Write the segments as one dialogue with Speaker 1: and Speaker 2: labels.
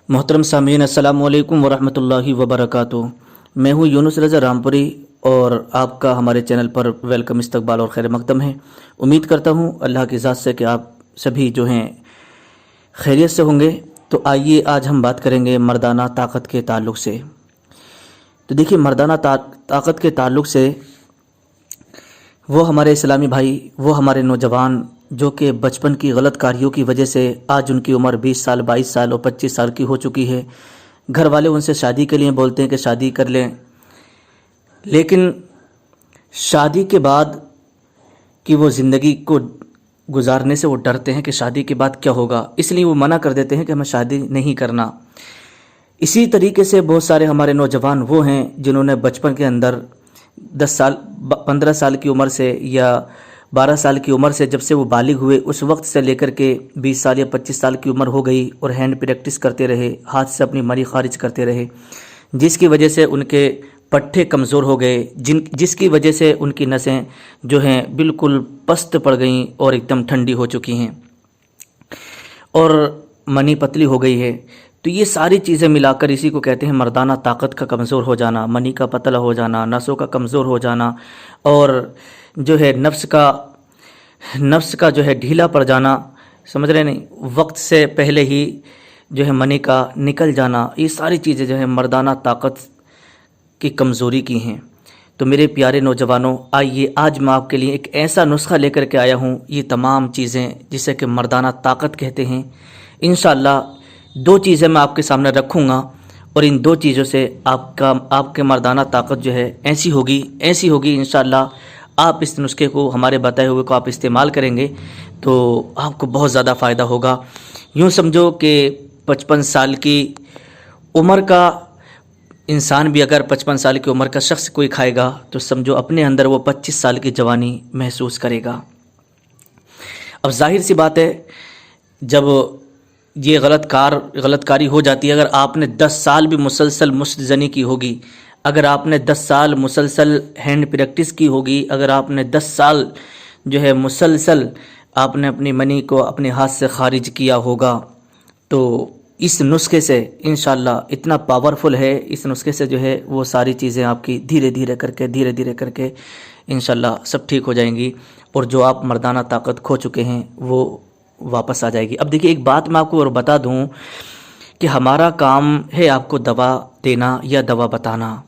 Speaker 1: मोहतरम सामीन अस्सलाम वालेकुम वरहमतुल्लाहि वबरकातुहू। मैं हूँ यूनुस रज़ा रामपुरी और आपका हमारे चैनल पर वेलकम, इस्तकबाल और खैर मकदम है। उम्मीद करता हूँ अल्लाह की ज़ात से कि आप सभी जो हैं खैरियत से होंगे। तो आइए आज हम बात करेंगे मर्दाना ताकत के ताल्लुक़ से। तो देखिए, मर्दाना ताकत के ताल्लुक़ से वो हमारे इस्लामी भाई, वो हमारे नौजवान जो कि बचपन की गलत कारियों की वजह से आज उनकी उम्र 20 साल, 22 साल और 25 साल की हो चुकी है। घर वाले उनसे शादी के लिए बोलते हैं कि शादी कर लें, लेकिन शादी के बाद की वो ज़िंदगी को गुजारने से वो डरते हैं कि शादी के बाद क्या होगा, इसलिए वो मना कर देते हैं कि हमें शादी नहीं करना। इसी तरीके से बहुत सारे हमारे नौजवान वो हैं जिन्होंने बचपन के अंदर 10 साल, 15 साल की उम्र से या 12 साल की उम्र से, जब से वो बालिग हुए उस वक्त से लेकर के 20 साल या 25 साल की उम्र हो गई और हैंड प्रैक्टिस करते रहे, हाथ से अपनी मनी खारिज करते रहे, जिसकी वजह से उनके पट्टे कमज़ोर हो गए, जिसकी वजह से उनकी नसें जो हैं बिल्कुल पस्त पड़ गईं और एकदम ठंडी हो चुकी हैं और मनी पतली हो गई है। तो ये सारी चीज़ें मिलाकर इसी को कहते हैं मर्दाना ताकत का कमज़ोर हो जाना, मनी का पतला हो जाना, नसों का कमज़ोर हो जाना और जो है नफ्स का जो है ढीला पड़ जाना, समझ रहे नहीं, वक्त से पहले ही जो है मनी का निकल जाना। ये सारी चीज़ें जो है मर्दाना ताकत की कमज़ोरी की हैं। तो मेरे प्यारे नौजवानों, आइए आज मैं आपके लिए एक ऐसा नुस्खा लेकर के आया हूँ, ये तमाम चीज़ें जिसे कि मर्दाना ताकत कहते हैं। इंशाअल्लाह 2 चीज़ें मैं आपके सामने रखूँगा और इन 2 चीज़ों से आपके मर्दाना ताकत जो है ऐसी होगी इंशाअल्लाह। आप इस नुस्खे को, हमारे बताए हुए को आप इस्तेमाल करेंगे तो आपको बहुत ज़्यादा फ़ायदा होगा। यूँ समझो कि 55 साल की उम्र का इंसान भी अगर 55 साल की उम्र का शख्स कोई खाएगा तो समझो अपने अंदर वो 25 साल की जवानी महसूस करेगा। अब जाहिर सी बात है, जब ये गलतकारी हो जाती है, अगर आपने 10 साल भी मुसलसल मुश्तजनी की होगी, अगर आपने 10 साल मुसलसल हैंड प्रैक्टिस की होगी, अगर आपने 10 साल जो है मुसलसल आपने अपनी मनी को अपने हाथ से खारिज किया होगा, तो इस नुस्खे से इंशाअल्लाह इतना पावरफुल है, इस नुस्खे से जो है वो सारी चीज़ें आपकी धीरे धीरे करके इंशाअल्लाह सब ठीक हो जाएंगी और जो आप मर्दाना ताकत खो चुके हैं वो वापस आ जाएगी। अब देखिए, एक बात मैं आपको और बता दूं कि हमारा काम है आपको दवा देना या दवा बताना,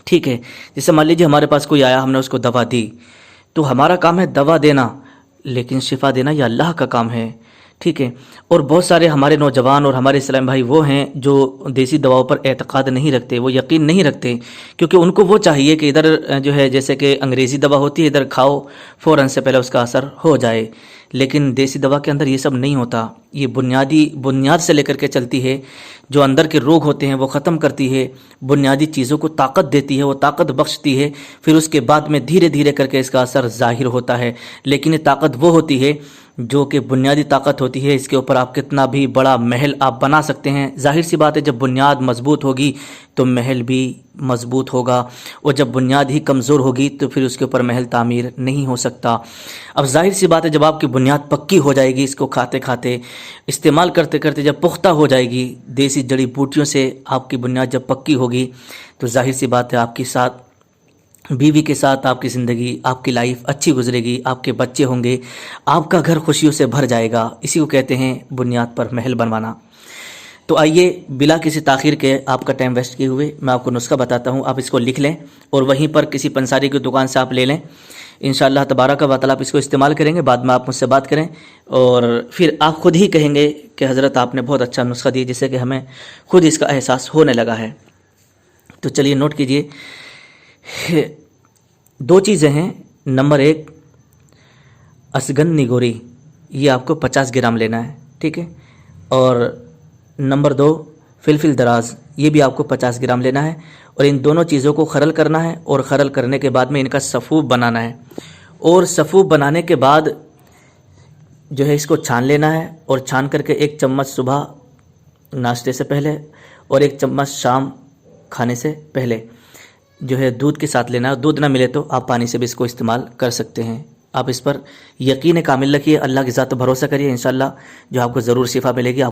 Speaker 1: ठीक है। जैसे मान लीजिए हमारे पास कोई आया, हमने उसको दवा दी, तो हमारा काम है दवा देना, लेकिन शिफा देना या अल्लाह का काम है, ठीक है। और बहुत सारे हमारे नौजवान और हमारे इस्लाम भाई वो हैं जो देसी दवाओं पर एतकाद नहीं रखते, वो यकीन नहीं रखते, क्योंकि उनको वो चाहिए कि इधर जो है जैसे कि अंग्रेज़ी दवा होती है, इधर खाओ फ़ौरन से पहले उसका असर हो जाए। लेकिन देसी दवा के अंदर ये सब नहीं होता। ये बुनियाद से लेकर के चलती है, जो अंदर के रोग होते हैं वो ख़त्म करती है, बुनियादी चीज़ों को ताकत देती है, वो ताकत बख्शती है, फिर उसके बाद में धीरे धीरे करके इसका असर ज़ाहिर होता है। लेकिन ये ताकत वो होती है जो कि बुनियादी ताकत होती है, इसके ऊपर आप कितना भी बड़ा महल आप बना सकते हैं। जाहिर सी बात है, जब बुनियाद मजबूत होगी तो महल भी मजबूत होगा, और जब बुनियाद ही कमज़ोर होगी तो फिर उसके ऊपर महल तामीर नहीं हो सकता। अब जाहिर सी बात है, जब आपकी बुनियाद पक्की हो जाएगी, इसको खाते खाते इस्तेमाल करते करते जब पुख्ता हो जाएगी, देसी जड़ी बूटियों से आपकी बुनियाद जब पक्की होगी, तो जाहिर सी बात है आपके साथ, बीवी के साथ आपकी ज़िंदगी, आपकी लाइफ अच्छी गुजरेगी, आपके बच्चे होंगे, आपका घर खुशियों से भर जाएगा। इसी को कहते हैं बुनियाद पर महल बनवाना। तो आइए बिला किसी ताख़ीर के, आपका टाइम वेस्ट किए हुए, मैं आपको नुस्खा बताता हूँ। आप इसको लिख लें और वहीं पर किसी पंसारी की दुकान से आप ले लें। इंशाअल्लाह तबारक व तआला आप इसको इस्तेमाल करेंगे, बाद में आप मुझसे बात करें और फिर आप ख़ुद ही कहेंगे कि हज़रत आपने बहुत अच्छा नुस्खा दिया, जिससे कि हमें खुद इसका एहसास होने लगा है। तो चलिए नोट कीजिए, 2 चीज़ें हैं। नंबर 1 असगन निगोरी, ये आपको 50 ग्राम लेना है, ठीक है। और नंबर 2 फिलफिल दराज, ये भी आपको 50 ग्राम लेना है। और इन दोनों चीज़ों को खरल करना है और खरल करने के बाद में इनका सफ़ूब बनाना है। और सफ़ूब बनाने के बाद जो है इसको छान लेना है, और छान करके 1 चम्मच सुबह नाश्ते से पहले और 1 चम्मच शाम खाने से पहले जो है दूध के साथ लेना है। दूध ना मिले तो आप पानी से भी इसको इस्तेमाल कर सकते हैं। आप इस पर यकीन कामिल रखिए, अल्लाह की ज़ात पर भरोसा करिए, इंशाअल्लाह जो आपको ज़रूर शिफा मिलेगी।